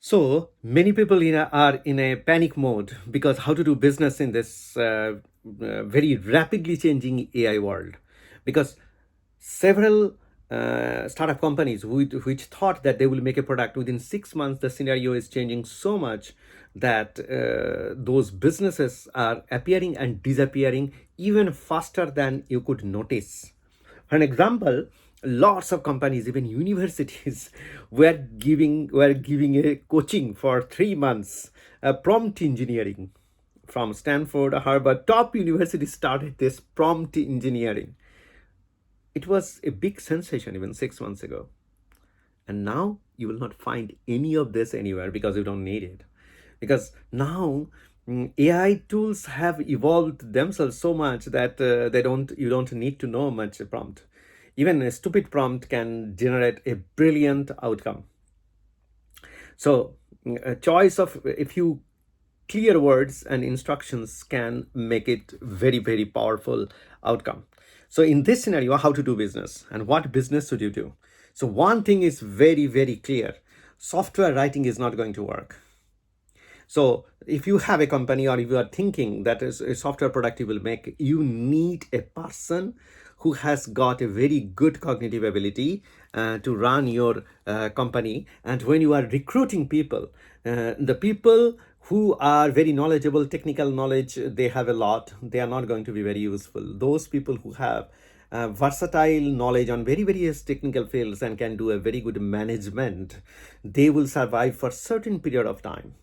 So many people are in a panic mode because how to do business in this very rapidly changing AI world. Because several startup companies which thought that they will make a product within 6 months, the scenario is changing so much that those businesses are appearing and disappearing even faster than you could notice. For an example, lots of companies, even universities, were giving a coaching for 3 months, prompt engineering. From Stanford, Harvard, top universities started this prompt engineering. It was a big sensation even 6 months ago. And now you will not find any of this anywhere because you don't need it. Because now AI tools have evolved themselves so much that you don't need to know much prompt. Even a stupid prompt can generate a brilliant outcome. So a choice of a few clear words and instructions can make it very powerful outcome. So in this scenario, how to do business and what business should you do? So one thing is very clear: software writing is not going to work. So if you have a company or if you are thinking that is a software product you will make, you need a person who has got a very good cognitive ability to run your company. And when you are recruiting people, the people who are very knowledgeable, technical knowledge, they have a lot. They are not going to be very useful. Those people who have versatile knowledge on very various technical fields and can do a very good management, they will survive for certain period of time.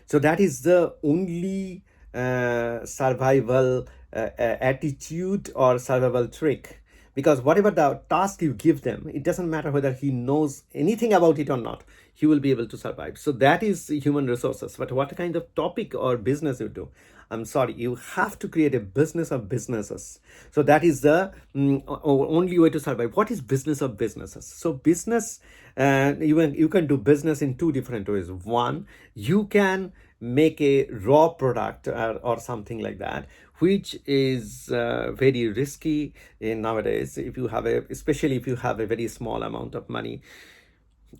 So that is the only survival attitude or survival trick. Because whatever the task you give them, it doesn't matter whether he knows anything about it or not, he will be able to survive. So that is human resources. But what kind of topic or business you do? I'm sorry, you have to create a business of businesses. So that is the only way to survive. What is business of businesses? So business, you can do business in two different ways. One, you can make a raw product or something like that, which is very risky in nowadays. If you have especially if you have a very small amount of money.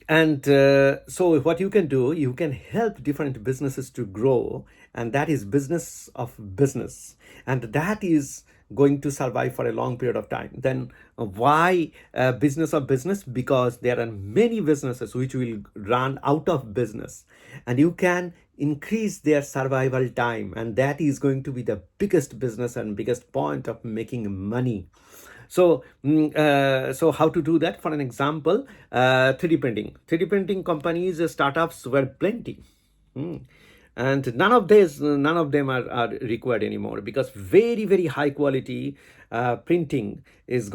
And so what you can do, you can help different businesses to grow, and that is business of business, and that is going to survive for a long period of time. Then why business of business? Because there are many businesses which will run out of business, and you can increase their survival time, and that is going to be the biggest business and biggest point of making money. So, so how to do that? For an example, 3D printing. 3D printing companies, startups were plenty. Hmm. And none of them are required anymore because very high quality printing is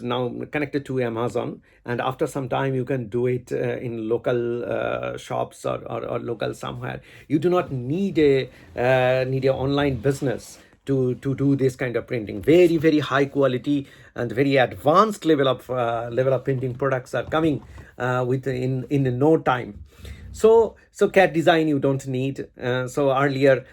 now connected to Amazon, and after some time you can do it in local shops or local somewhere. You do not need a online business to do this kind of printing. Very high quality and very advanced level of printing products are coming in no time. So CAD design you don't need. So earlier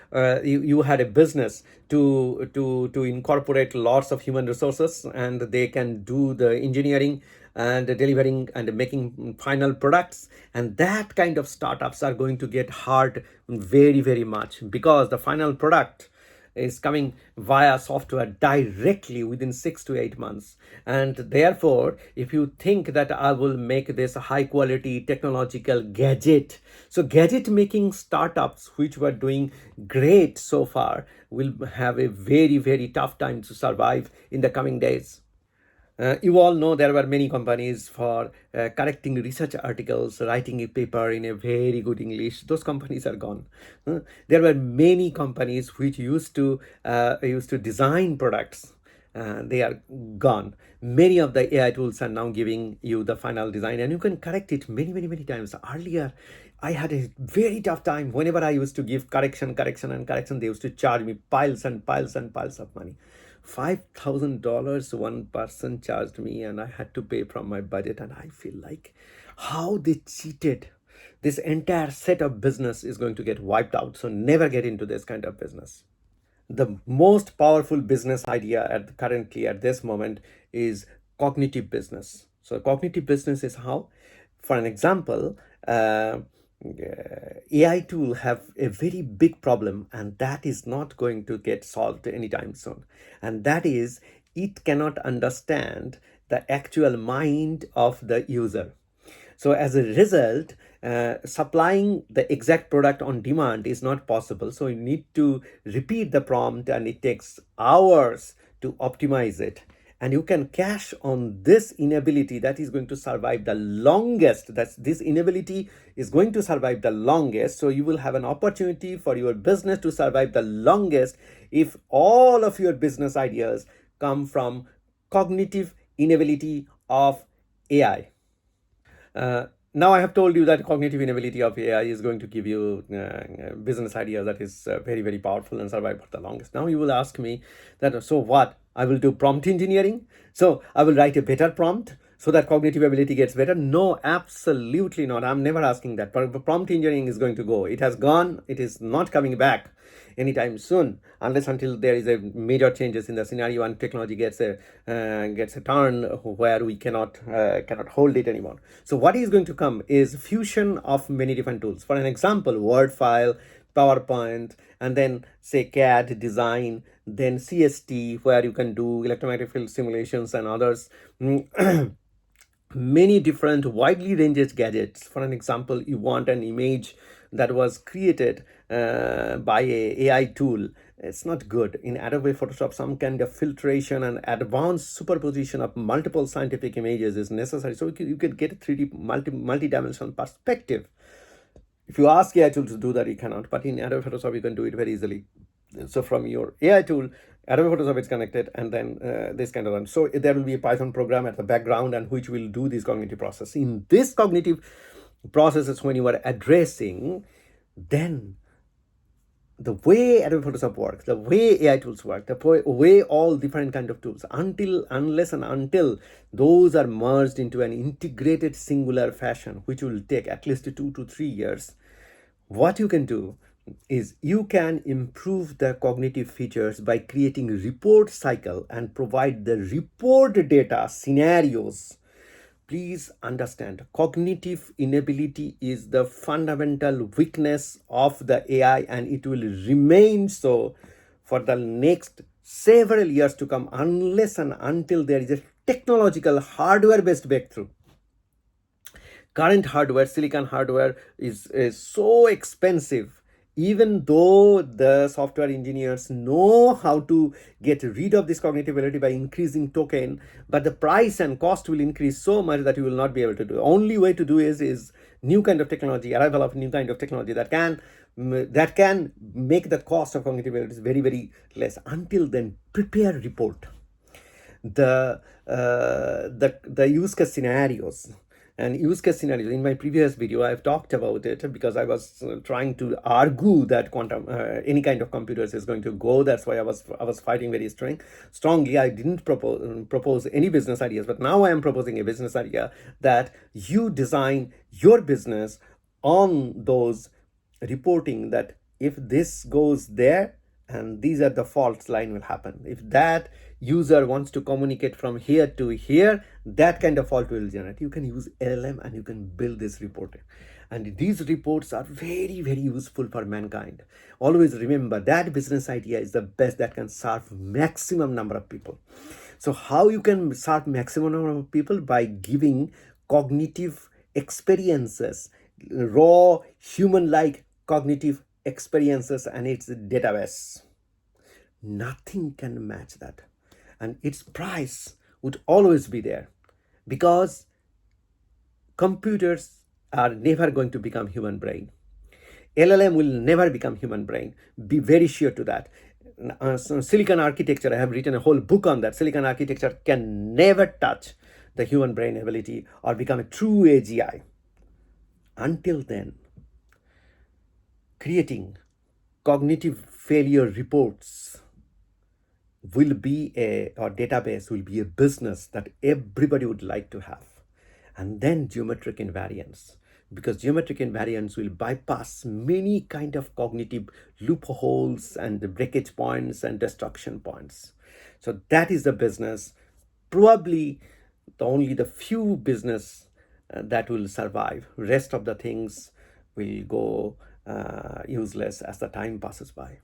you had a business to incorporate lots of human resources, and they can do the engineering and delivering and making final products. And that kind of startups are going to get hard very much, because the final product is coming via software directly within 6 to 8 months. And therefore, if you think that I will make this a high quality technological gadget, so gadget making startups which were doing great so far will have a very tough time to survive in the coming days. You all know there were many companies for correcting research articles, writing a paper in a very good English. Those companies are gone. There were many companies which used to design products. They are gone. Many of the AI tools are now giving you the final design, and you can correct it many times. Earlier, I had a very tough time. Whenever I used to give correction, they used to charge me piles and piles of money. $5,000 one person charged me, and I had to pay from my budget. And I feel like how they cheated. This entire set of business is going to get wiped out. So never get into this kind of business. The most powerful business idea currently at this moment is cognitive business. So cognitive business is how, for an example, AI tool have a very big problem, and that is not going to get solved anytime soon. And that is, it cannot understand the actual mind of the user. So as a result, supplying the exact product on demand is not possible. So you need to repeat the prompt, and it takes hours to optimize it. And you can cash on this inability that is going to survive the longest. That's this inability is going to survive the longest. So you will have an opportunity for your business to survive the longest if all of your business ideas come from cognitive inability of AI. Now I have told you that cognitive inability of AI is going to give you business idea that is very, very powerful and survive for the longest. Now you will ask me that, so what? I will do prompt engineering. So I will write a better prompt so that cognitive ability gets better. No, absolutely not. I'm never asking that. Prompt engineering is going to go. It has gone. It is not coming back anytime soon, unless until there is a major changes in the scenario and technology gets a turn where we cannot hold it anymore. So what is going to come is fusion of many different tools. For an example, Word file, PowerPoint, and then say CAD design, then CST, where you can do electromagnetic field simulations and others. Many different widely ranged gadgets. For an example, you want an image that was created by a AI tool. It's not good. In Adobe Photoshop, some kind of filtration and advanced superposition of multiple scientific images is necessary. So you could get a 3D multi-dimensional perspective. If you ask AI tool to do that, you cannot. But in Adobe Photoshop, you can do it very easily. So from your AI tool, Adobe Photoshop is connected, and then this kind of run. So there will be a Python program at the background, and which will do this cognitive process. In this cognitive processes, when you are addressing, then the way Adobe Photoshop works, the way AI tools work, the way all different kind of tools, unless and until those are merged into an integrated singular fashion, which will take at least 2 to 3 years, what you can do is you can improve the cognitive features by creating report cycle and provide the report data scenarios. Please understand, cognitive inability is the fundamental weakness of the AI, and it will remain so for the next several years to come, unless and until there is a technological hardware based breakthrough. Current hardware, silicon hardware, is so expensive. Even though the software engineers know how to get rid of this cognitive ability by increasing token, but the price and cost will increase so much that you will not be able to do. Only way to do is new kind of technology, arrival of new kind of technology that can make the cost of cognitive ability very, very less. Until then, prepare report. The use case scenarios. And use case scenarios, in my previous video I've talked about it, because I was trying to argue that quantum any kind of computers is going to go. That's why I was fighting very strongly. I didn't propose any business ideas, but now I am proposing a business idea that you design your business on those reporting, that if this goes there and these are the faults, line will happen. If that user wants to communicate from here to here, that kind of fault will generate. You can use LLM and you can build this report. And these reports are very, very useful for mankind. Always remember that business idea is the best that can serve maximum number of people. So how you can serve maximum number of people? By giving cognitive experiences, raw human-like cognitive experiences, and its database. Nothing can match that. And its price would always be there, because computers are never going to become human brain. LLM will never become human brain. Be very sure to that. So silicon architecture, I have written a whole book on that. Silicon architecture can never touch the human brain ability or become a true AGI. Until then, creating cognitive failure reports will be or database will be a business that everybody would like to have. And then geometric invariance, because geometric invariance will bypass many kind of cognitive loopholes and the breakage points and destruction points. So that is the business, probably only the few business that will survive. Rest of the things will go useless as the time passes by.